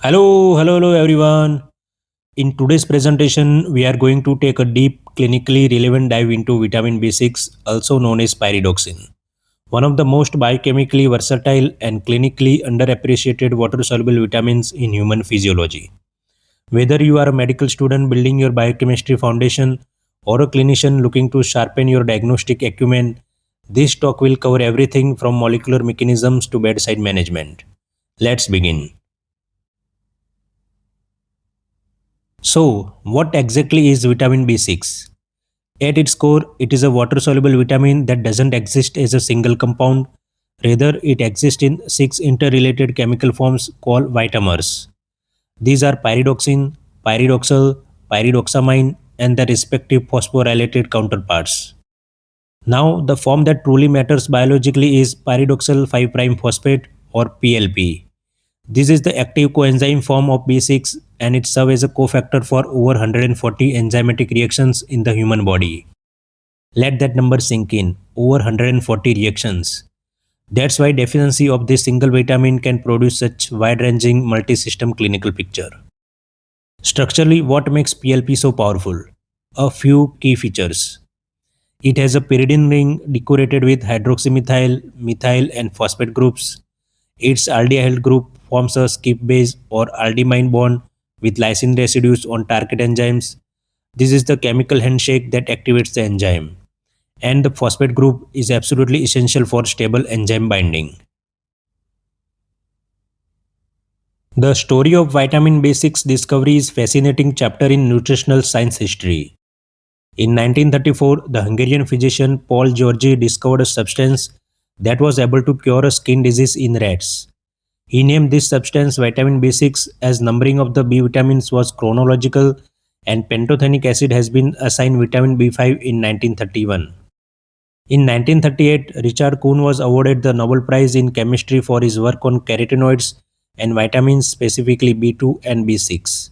Hello everyone. In today's presentation, we are going to take a deep, clinically relevant dive into vitamin B6, also known as pyridoxine, one of the most biochemically versatile and clinically underappreciated water-soluble vitamins in human physiology. Whether you are a medical student building your biochemistry foundation or a clinician looking to sharpen your diagnostic acumen, this talk will cover everything from molecular mechanisms to bedside management. Let's begin. So, what exactly is vitamin B6? At its core, it is a water soluble vitamin that doesn't exist as a single compound. Rather, it exists in six interrelated chemical forms called vitamins. These are pyridoxine, pyridoxal, pyridoxamine, and their respective phosphorylated counterparts. Now, the form that truly matters biologically is pyridoxal 5' phosphate or PLP. This is the active coenzyme form of B6 and it serves as a cofactor for over 140 enzymatic reactions in the human body. Let that number sink in, over 140 reactions. That's why deficiency of this single vitamin can produce such wide-ranging multi-system clinical picture. Structurally, what makes PLP so powerful? A few key features. It has a pyridine ring decorated with hydroxymethyl, methyl and phosphate groups. Its aldehyde group forms a skip base or aldimine bond with lysine residues on target enzymes. This is the chemical handshake that activates the enzyme. And the phosphate group is absolutely essential for stable enzyme binding. The story of vitamin B6 discovery is a fascinating chapter in nutritional science history. In 1934, the Hungarian physician Paul Georgi discovered a substance that was able to cure a skin disease in rats. He named this substance vitamin B6 as numbering of the B vitamins was chronological and pantothenic acid has been assigned vitamin B5 in 1931. In 1938, Richard Kuhn was awarded the Nobel Prize in Chemistry for his work on carotenoids and vitamins, specifically B2 and B6.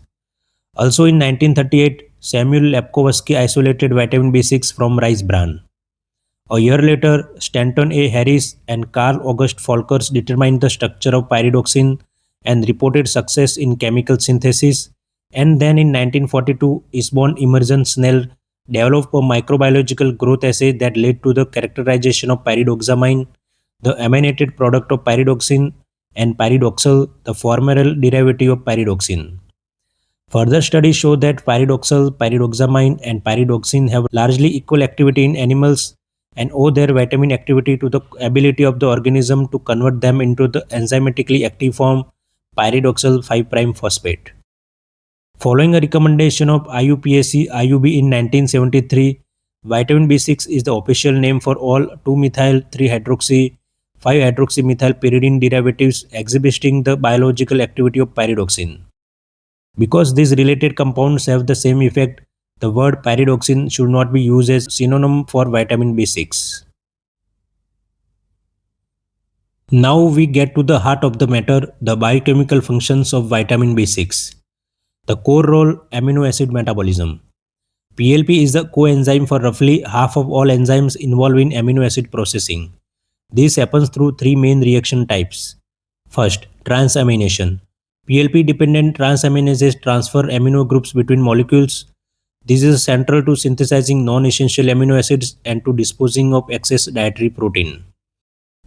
Also in 1938, Samuel Lepkowski isolated vitamin B6 from rice bran. A year later, Stanton A. Harris and Carl August Folkers determined the structure of pyridoxine and reported success in chemical synthesis. And then in 1942, Isborn Emerson Snell developed a microbiological growth assay that led to the characterization of pyridoxamine, the amminated product of pyridoxine, and pyridoxal, the former derivative of pyridoxine. Further studies show that pyridoxal, pyridoxamine, and pyridoxine have largely equal activity in animals and owe their vitamin activity to the ability of the organism to convert them into the enzymatically active form pyridoxal 5' phosphate. Following a recommendation of IUPAC-IUB in 1973, vitamin B6 is the official name for all 2-methyl-3-hydroxy, 5-hydroxymethyl derivatives exhibiting the biological activity of pyridoxine. Because these related compounds have the same effect, the word pyridoxine should not be used as synonym for vitamin B6. Now we get to the heart of the matter, the biochemical functions of vitamin B6. The core role, amino acid metabolism. PLP is the coenzyme for roughly half of all enzymes involved in amino acid processing. This happens through three main reaction types. First, transamination. PLP-dependent transaminases transfer amino groups between molecules. This is central to synthesizing non-essential amino acids and to disposing of excess dietary protein.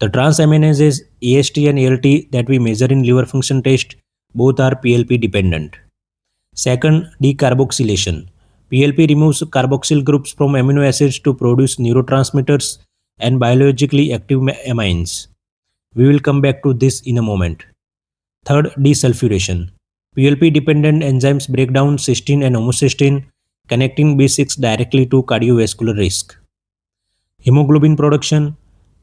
The transaminases AST and ALT that we measure in liver function test both are PLP-dependent. Second, decarboxylation. PLP removes carboxyl groups from amino acids to produce neurotransmitters and biologically active amines. We will come back to this in a moment. Third, desulfuration. PLP-dependent enzymes break down cysteine and homocysteine, connecting B6 directly to cardiovascular risk. Hemoglobin production.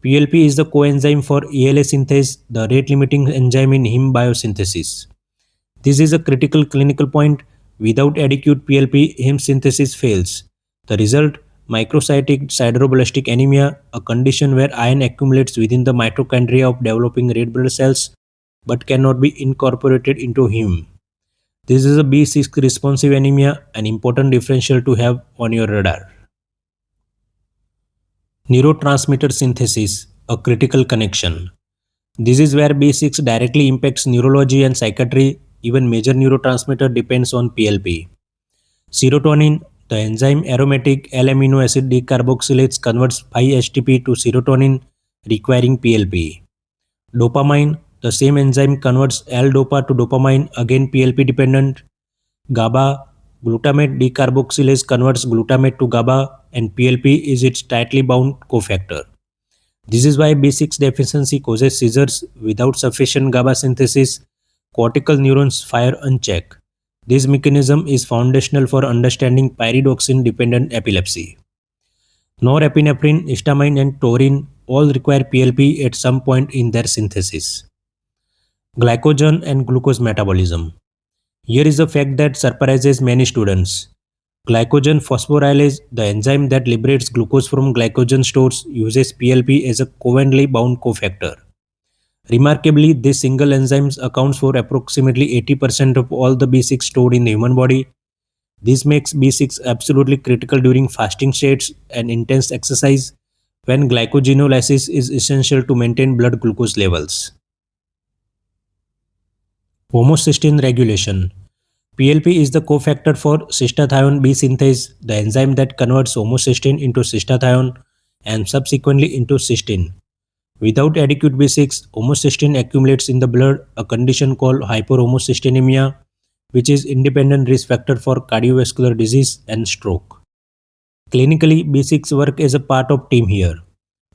PLP is the coenzyme for ALA synthase, the rate-limiting enzyme in heme biosynthesis. This is a critical clinical point. Without adequate PLP, heme synthesis fails. The result, microcytic sideroblastic anemia, a condition where iron accumulates within the mitochondria of developing red blood cells but cannot be incorporated into heme. This is a B6 responsive anemia, an important differential to have on your radar. Neurotransmitter synthesis, a critical connection. This is where B6 directly impacts neurology and psychiatry. even major neurotransmitter, depends on PLP. Serotonin, the enzyme aromatic L-amino acid decarboxylase converts 5-HTP to serotonin requiring PLP. Dopamine, the same enzyme converts L-dopa to dopamine, again PLP dependent. GABA, glutamate decarboxylase converts glutamate to GABA, and PLP is its tightly bound cofactor. This is why B6 deficiency causes seizures. Without sufficient GABA synthesis, cortical neurons fire unchecked. This mechanism is foundational for understanding pyridoxine dependent epilepsy. Norepinephrine, histamine, and taurine all require PLP at some point in their synthesis. Glycogen and glucose metabolism. Here is a fact that surprises many students. Glycogen phosphorylase, the enzyme that liberates glucose from glycogen stores, uses PLP as a covalently bound cofactor. Remarkably, this single enzyme accounts for approximately 80% of all the B6 stored in the human body. This makes B6 absolutely critical during fasting states and intense exercise, when glycogenolysis is essential to maintain blood glucose levels. Homocysteine regulation. PLP is the cofactor for cystathione B synthase, the enzyme that converts homocysteine into cystathione and subsequently into cysteine. Without adequate B6, homocysteine accumulates in the blood, a condition called hyperhomocysteinemia, which is independent risk factor for cardiovascular disease and stroke. Clinically, B6 work as a part of team here.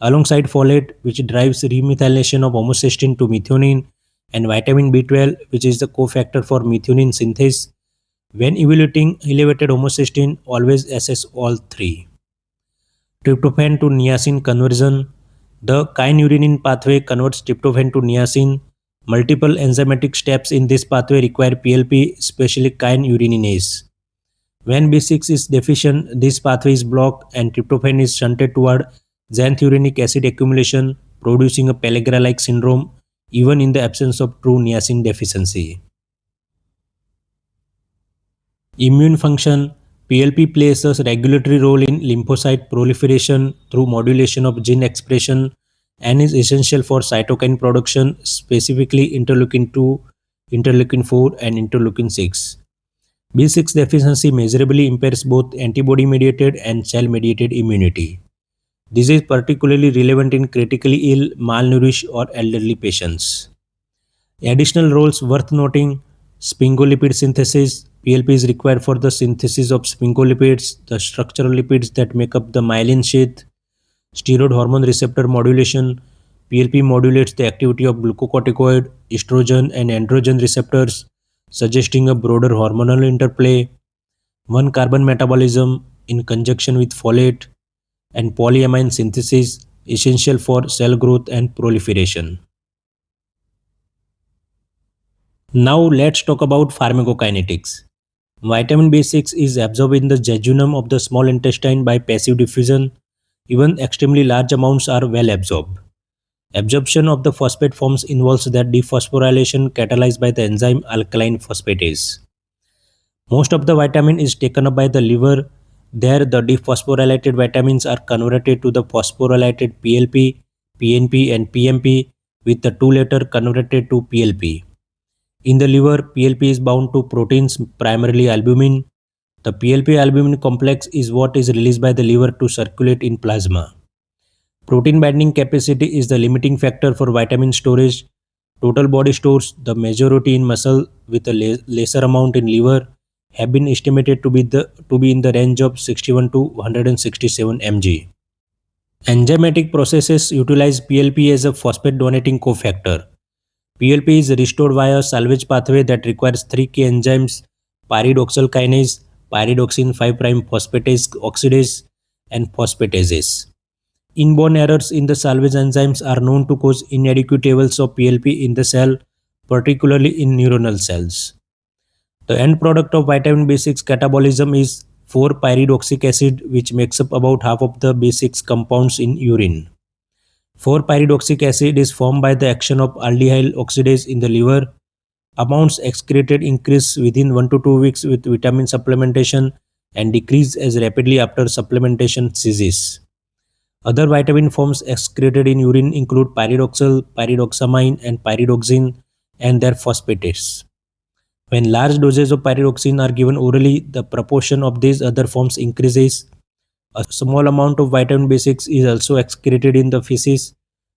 Alongside folate, which drives remethylation of homocysteine to methionine, and vitamin B12, which is the cofactor for methionine synthase. When evaluating elevated homocysteine, always assess all three. Tryptophan to niacin conversion. The kynurenine pathway converts tryptophan to niacin. Multiple enzymatic steps in this pathway require PLP, especially kynureninase. When B6 is deficient, this pathway is blocked and tryptophan is shunted toward xanthurenic acid accumulation, producing a pellagra-like syndrome, even in the absence of true niacin deficiency. Immune function. PLP plays a regulatory role in lymphocyte proliferation through modulation of gene expression and is essential for cytokine production, specifically interleukin 2, interleukin 4, and interleukin 6. B6 deficiency measurably impairs both antibody-mediated and cell-mediated immunity. This is particularly relevant in critically ill, malnourished, or elderly patients. Additional roles worth noting: sphingolipid synthesis. PLP is required for the synthesis of sphingolipids, the structural lipids that make up the myelin sheath. Steroid hormone receptor modulation. PLP modulates the activity of glucocorticoid, estrogen, and androgen receptors, suggesting a broader hormonal interplay. 1-carbon metabolism in conjunction with folate, and polyamine synthesis, essential for cell growth and proliferation. Now let's talk about pharmacokinetics. Vitamin B6 is absorbed in the jejunum of the small intestine by passive diffusion. Even extremely large amounts are well absorbed. Absorption of the phosphate forms involves their dephosphorylation catalyzed by the enzyme alkaline phosphatase. Most of the vitamin is taken up by the liver. There, the dephosphorylated vitamins are converted to the phosphorylated PLP, PNP, and PMP, with the two latter converted to PLP. In the liver, PLP is bound to proteins, primarily albumin. The PLP-albumin complex is what is released by the liver to circulate in plasma. Protein binding capacity is the limiting factor for vitamin storage. Total body stores, the majority in muscle with a lesser amount in liver, have been estimated to be in the range of 61 to 167 mg. Enzymatic processes utilize PLP as a phosphate donating cofactor. PLP is restored via salvage pathway that requires 3 key enzymes: pyridoxal kinase, pyridoxine 5' phosphatase oxidase, and phosphatases. Inborn errors in the salvage enzymes are known to cause inadequate levels of PLP in the cell, particularly in neuronal cells. The end product of vitamin B6 catabolism is 4-pyridoxic acid, which makes up about half of the B6 compounds in urine. 4-pyridoxic acid is formed by the action of aldehyde oxidase in the liver. Amounts excreted increase within 1 to 2 weeks with vitamin supplementation and decrease as rapidly after supplementation ceases. Other vitamin forms excreted in urine include pyridoxal, pyridoxamine, and pyridoxine and their phosphatases. When large doses of pyridoxine are given orally, the proportion of these other forms increases. A small amount of vitamin B6 is also excreted in the feces.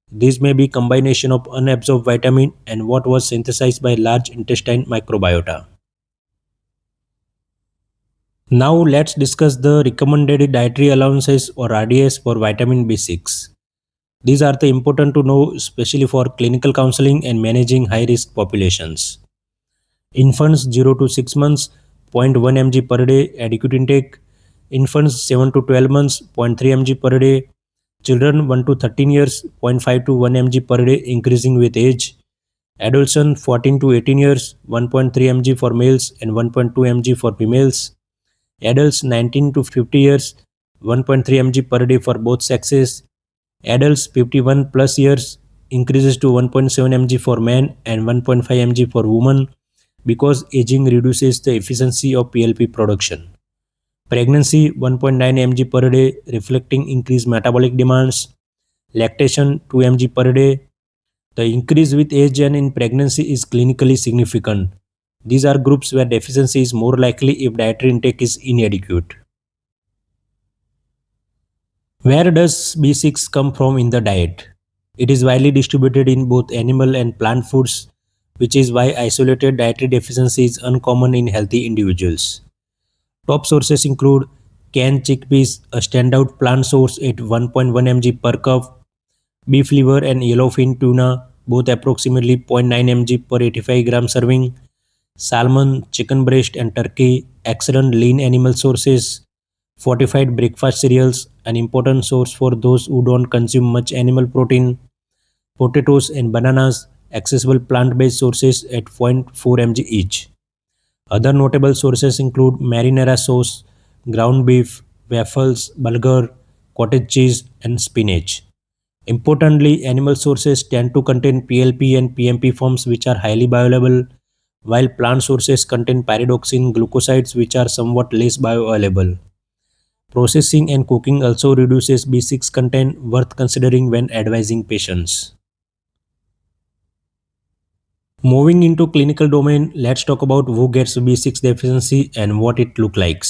This may be combination of unabsorbed vitamin and what was synthesized by large intestine microbiota. Now let's discuss the recommended dietary allowances or RDAs for vitamin B6. These are the important to know, especially for clinical counseling and managing high risk populations. Infants 0 to 6 months, 0.1 mg per day adequate intake. Infants 7 to 12 months, 0.3 mg per day. Children 1 to 13 years, 0.5 to 1 mg per day increasing with age. Adolescent 14 to 18 years, 1.3 mg for males and 1.2 mg for females. Adults 19 to 50 years, 1.3 mg per day for both sexes. Adults 51 plus years increases to 1.7 mg for men and 1.5 mg for women because aging reduces the efficiency of PLP production. Pregnancy 1.9 mg per day reflecting increased metabolic demands. Lactation 2 mg per day. The increase with age and in pregnancy is clinically significant. These are groups where deficiency is more likely if dietary intake is inadequate. Where does B6 come from in the diet? It is widely distributed in both animal and plant foods, which is why isolated dietary deficiency is uncommon in healthy individuals. Top sources include canned chickpeas, a standout plant source at 1.1 mg per cup, beef liver and yellowfin tuna, both approximately 0.9 mg per 85 gram serving, salmon, chicken breast and turkey, excellent lean animal sources, fortified breakfast cereals, an important source for those who don't consume much animal protein, potatoes and bananas, accessible plant-based sources at 0.4 mg each. Other notable sources include marinara sauce, ground beef, waffles, bulgur, cottage cheese, and spinach. Importantly, animal sources tend to contain PLP and PMP forms which are highly bioavailable, while plant sources contain pyridoxine glucosides which are somewhat less bioavailable. Processing and cooking also reduces B6 content, worth considering when advising patients. Moving into clinical domain, let's talk about who gets B6 deficiency and what it looks like.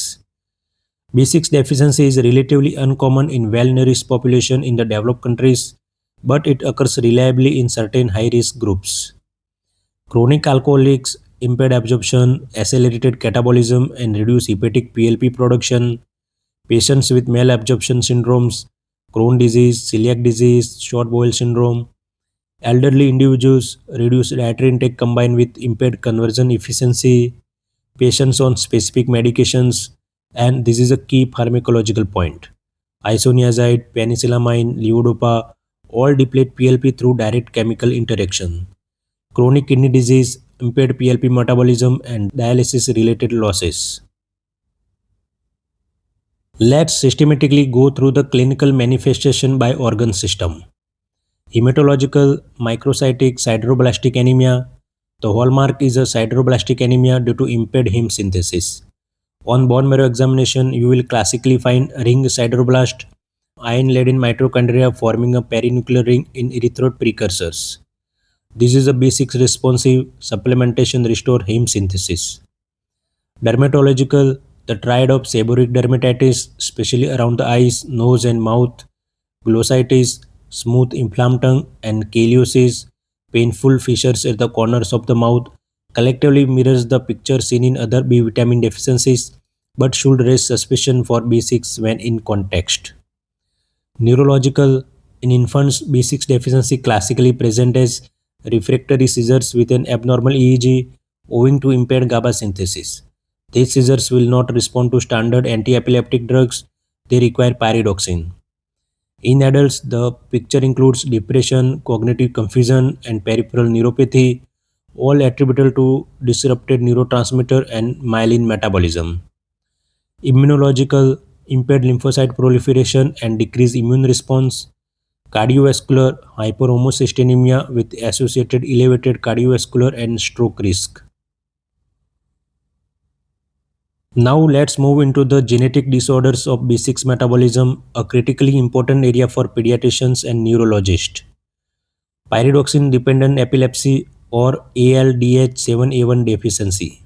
B6 deficiency is relatively uncommon in well-nourished population in the developed countries, but it occurs reliably in certain high-risk groups. Chronic alcoholics, impaired absorption, accelerated catabolism, and reduced hepatic PLP production, patients with malabsorption syndromes, Crohn's disease, celiac disease, short bowel syndrome, elderly individuals, reduced dietary intake combined with impaired conversion efficiency, patients on specific medications, and this is a key pharmacological point. Isoniazid, penicillamine, levodopa all deplete PLP through direct chemical interaction. Chronic kidney disease, impaired PLP metabolism, and dialysis related losses. Let's systematically go through the clinical manifestation by organ system. Hematological, microcytic, sideroblastic anemia. The hallmark is a sideroblastic anemia due to impaired heme synthesis. On bone marrow examination, you will classically find ring sideroblast, iron-laden mitochondria forming a perinuclear ring in erythroid precursors. This is a B6 responsive supplementation restore heme synthesis. Dermatological, the triad of seborrheic dermatitis, especially around the eyes, nose and mouth, glossitis, smooth inflamed tongue, and caliosis, painful fissures at the corners of the mouth, collectively mirrors the picture seen in other B vitamin deficiencies, but should raise suspicion for B6 when in context. Neurological, in infants, B6 deficiency classically present as refractory seizures with an abnormal EEG owing to impaired GABA synthesis. These seizures will not respond to standard anti-epileptic drugs, they require pyridoxine. In adults, the picture includes depression, cognitive confusion, and peripheral neuropathy, all attributable to disrupted neurotransmitter and myelin metabolism. Immunological, impaired lymphocyte proliferation and decreased immune response. Cardiovascular, hyperhomocystinemia with associated elevated cardiovascular and stroke risk. Now let's move into the genetic disorders of B6 metabolism, a critically important area for pediatricians and neurologists. Pyridoxine dependent epilepsy or ALDH7A1 deficiency.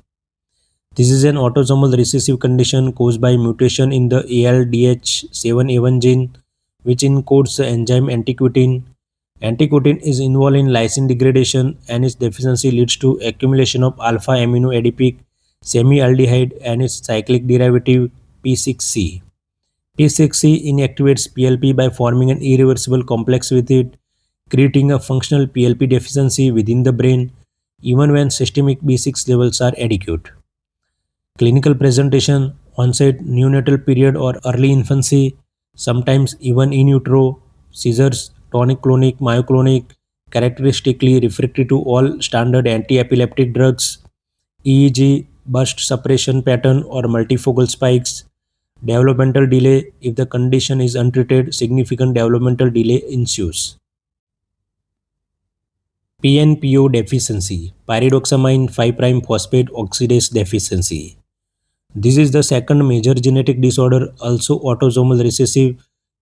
This is an autosomal recessive condition caused by mutation in the ALDH7A1 gene, which encodes the enzyme anticotin. Anticotin is involved in lysine degradation, and its deficiency leads to accumulation of alpha aminoadipic semialdehyde and its cyclic derivative P6C. P6C inactivates PLP by forming an irreversible complex with it, creating a functional PLP deficiency within the brain, even when systemic B6 levels are adequate. Clinical presentation: onset neonatal period or early infancy, sometimes even in utero, seizures, tonic-clonic, myoclonic, characteristically refractory to all standard anti-epileptic drugs, EEG, burst suppression pattern or multifocal spikes, developmental delay. If the condition is untreated, significant developmental delay ensues. PNPO deficiency, pyridoxamine 5' phosphate oxidase deficiency. This is the second major genetic disorder, also autosomal recessive,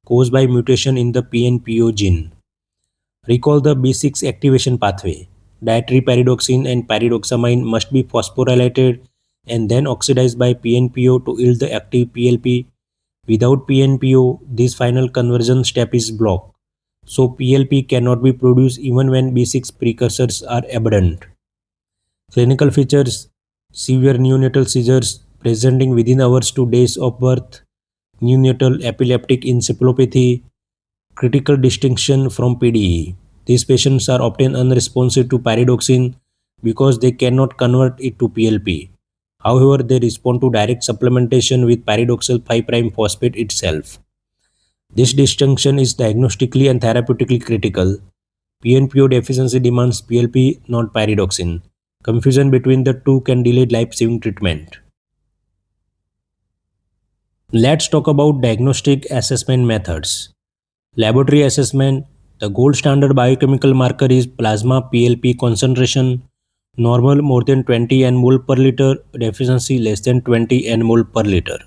caused by mutation in the PNPO gene. Recall the B6 activation pathway. Dietary pyridoxine and pyridoxamine must be phosphorylated and then oxidized by PNPO to yield the active PLP. Without PNPO, this final conversion step is blocked, so PLP cannot be produced even when B6 precursors are abundant. Clinical features: severe neonatal seizures presenting within hours to days of birth, neonatal epileptic encephalopathy, critical distinction from PDE. These patients are often unresponsive to pyridoxine because they cannot convert it to PLP. However, they respond to direct supplementation with pyridoxal 5' phosphate itself. This distinction is diagnostically and therapeutically critical. PNPO deficiency demands PLP, not pyridoxine. Confusion between the two can delay life-saving treatment. Let's talk about diagnostic assessment methods. Laboratory assessment: the gold standard biochemical marker is plasma PLP concentration, normal more than 20 nmol per liter, deficiency less than 20 nmol per liter.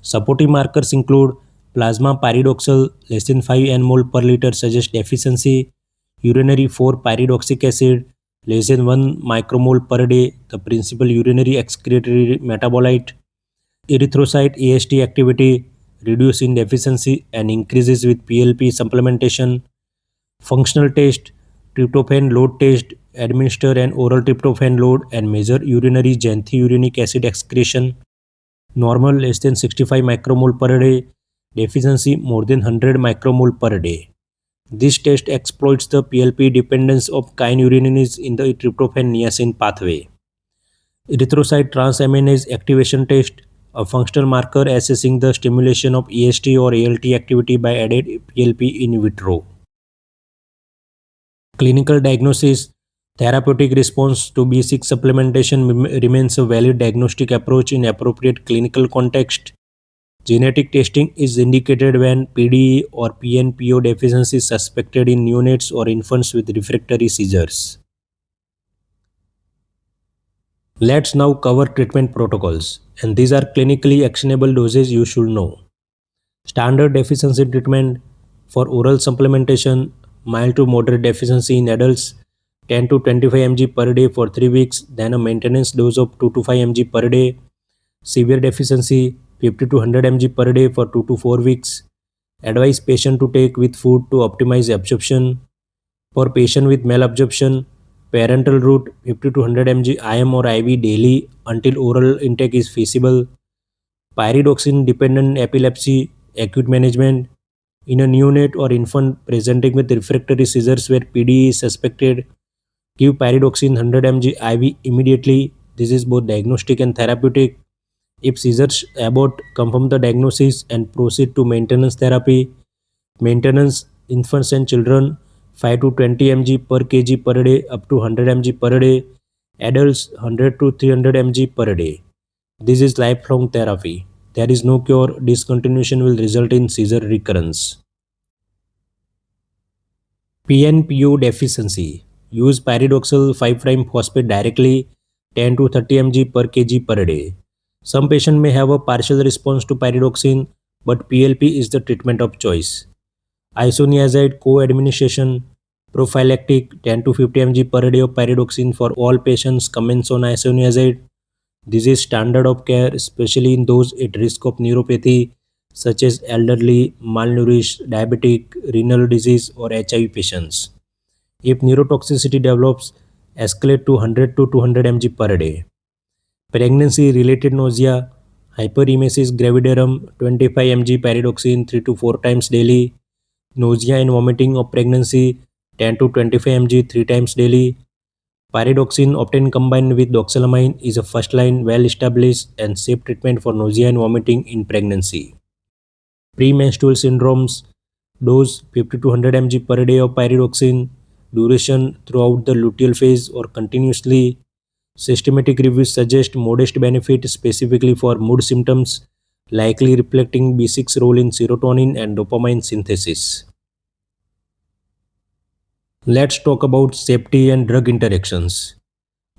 Supporting markers include plasma pyridoxal less than 5 nmol per liter suggests deficiency, urinary 4-pyridoxic acid less than 1 micromole per day, the principal urinary excretory metabolite, erythrocyte AST activity reduces in deficiency and increases with PLP supplementation. Functional test: tryptophan load test, administer an oral tryptophan load and measure urinary xanthurenic acid excretion. Normal less than 65 micromole per day, deficiency more than 100 micromole per day. This test exploits the PLP dependence of kynureninase in the tryptophan niacin pathway. Erythrocyte transaminase activation test, a functional marker assessing the stimulation of EST or ALT activity by added PLP in vitro. Clinical diagnosis: therapeutic response to B6 supplementation remains a valid diagnostic approach in appropriate clinical context. Genetic testing is indicated when PDE or PNPO deficiency is suspected in neonates or infants with refractory seizures. Let's now cover treatment protocols, and these are clinically actionable doses you should know. Standard deficiency treatment: for oral supplementation, mild to moderate deficiency in adults, 10 to 25 mg per day for 3 weeks, then a maintenance dose of 2 to 5 mg per day. Severe deficiency, 50 to 100 mg per day for 2 to 4 weeks. Advise patient to take with food to optimize absorption. For patient with malabsorption, parenteral route 50 to 100 mg IM or IV daily until oral intake is feasible. Pyridoxine dependent epilepsy, acute management: in a neonate or infant presenting with refractory seizures where PDE is suspected, give pyridoxine 100 mg IV immediately. This is both diagnostic and therapeutic. If seizures abort, confirm the diagnosis and proceed to maintenance therapy. Maintenance: infants and children 5 to 20 mg per kg per day up to 100 mg per day. Adults 100 to 300 mg per day. This is lifelong therapy. There is no cure. Discontinuation will result in seizure recurrence. PNPO deficiency: use pyridoxal 5' phosphate directly, 10 to 30 mg per kg per day. Some patients may have a partial response to pyridoxine, but PLP is the treatment of choice. Isoniazid co-administration: prophylactic 10 to 50 mg per day of pyridoxine for all patients commence on isoniazid. This is standard of care, especially in those at risk of neuropathy, such as elderly, malnourished, diabetic, renal disease, or HIV patients. If neurotoxicity develops, escalate to 100 to 200 mg per day. Pregnancy-related nausea, hyperemesis gravidarum, 25 mg pyridoxine 3 to 4 times daily. Nausea and vomiting of pregnancy, 10 to 25 mg 3 times daily. Pyridoxine obtained combined with doxylamine is a first-line, well-established and safe treatment for nausea and vomiting in pregnancy. Premenstrual syndromes, dose 50 to 100 mg per day of pyridoxine, duration throughout the luteal phase or continuously. Systematic reviews suggest modest benefit specifically for mood symptoms, likely reflecting B6 role in serotonin and dopamine synthesis. Let's talk about safety and drug interactions.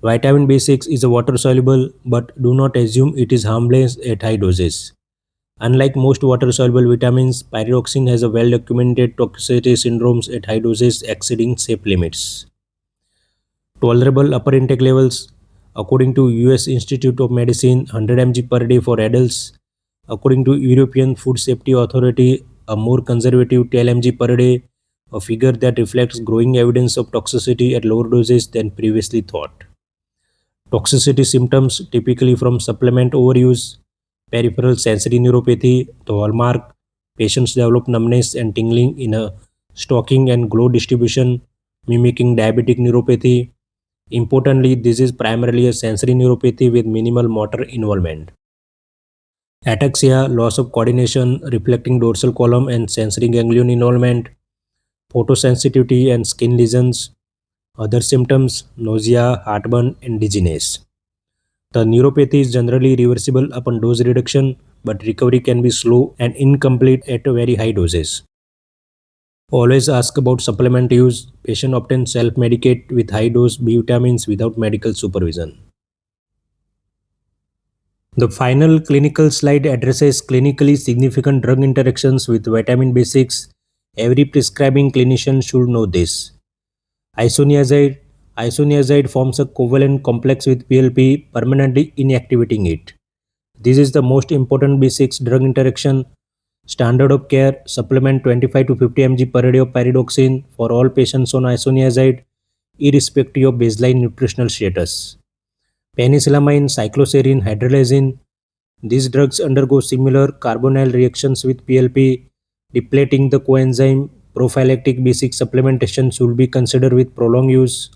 Vitamin B6 is a water soluble, but do not assume it is harmless at high doses. Unlike most water soluble vitamins, pyridoxine has a well documented toxicity syndromes at high doses exceeding safe limits. Tolerable upper intake levels, according to US Institute of Medicine, 100 mg per day for adults. According to European Food Safety Authority, a more conservative 10 mg per day, a figure that reflects growing evidence of toxicity at lower doses than previously thought. Toxicity symptoms typically from supplement overuse, peripheral sensory neuropathy, the hallmark, patients develop numbness and tingling in a stalking and glow distribution, mimicking diabetic neuropathy. Importantly, this is primarily a sensory neuropathy with minimal motor involvement. Ataxia, loss of coordination, reflecting dorsal column and sensory ganglion involvement, photosensitivity and skin lesions. Other symptoms, nausea, heartburn, and dizziness. The neuropathy is generally reversible upon dose reduction, but recovery can be slow and incomplete at very high doses. Always ask about supplement use. Patient often self-medicate with high-dose B vitamins without medical supervision. The final clinical slide addresses clinically significant drug interactions with vitamin B6. Every prescribing clinician should know this. Isoniazide. Isoniazide forms a covalent complex with PLP, permanently inactivating it. This is the most important B6 drug interaction. Standard of care, supplement 25 to 50 mg per day of pyridoxine for all patients on isoniazide, irrespective of baseline nutritional status. Penicillamine, cycloserine, hydralazine. These drugs undergo similar carbonyl reactions with PLP, depleting the coenzyme. Prophylactic B6 supplementation should be considered with prolonged use.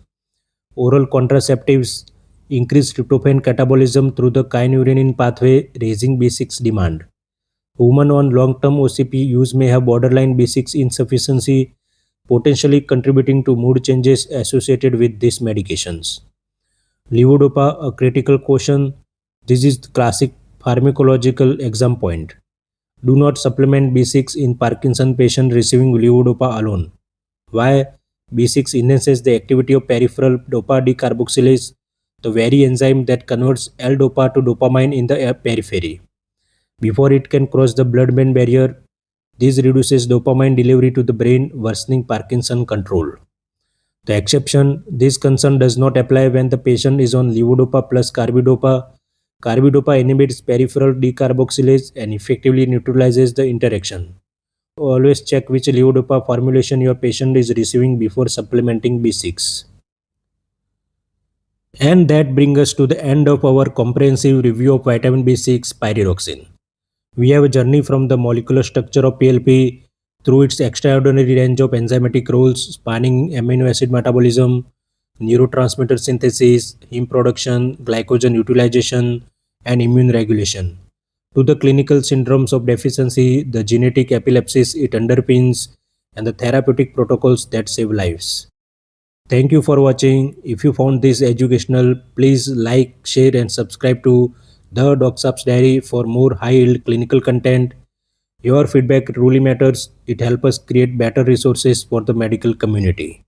Oral contraceptives increase tryptophan catabolism through the kynurenine pathway, raising B6 demand. Women on long-term OCP use may have borderline B6 insufficiency, potentially contributing to mood changes associated with these medications. Levodopa, a critical question. This is the classic pharmacological exam point. Do not supplement B6 in Parkinson patient receiving levodopa alone. Why? B6 enhances the activity of peripheral dopa decarboxylase, the very enzyme that converts L-dopa to dopamine in the periphery. Before it can cross the blood-brain barrier, this reduces dopamine delivery to the brain, worsening Parkinson control. The exception, this concern does not apply when the patient is on levodopa plus carbidopa. Carbidopa inhibits peripheral decarboxylase and effectively neutralizes the interaction. Always check which levodopa formulation your patient is receiving before supplementing B6. And that brings us to the end of our comprehensive review of vitamin B6 pyridoxine. We have a journey from the molecular structure of PLP through its extraordinary range of enzymatic roles spanning amino acid metabolism, neurotransmitter synthesis, heme production, glycogen utilization, and immune regulation, to the clinical syndromes of deficiency, the genetic epilepsies it underpins, and the therapeutic protocols that save lives. Thank you for watching. If you found this educational, please like, share, and subscribe to the Docsaab's Diary for more high-yield clinical content. Your feedback truly matters. It helps us create better resources for the medical community.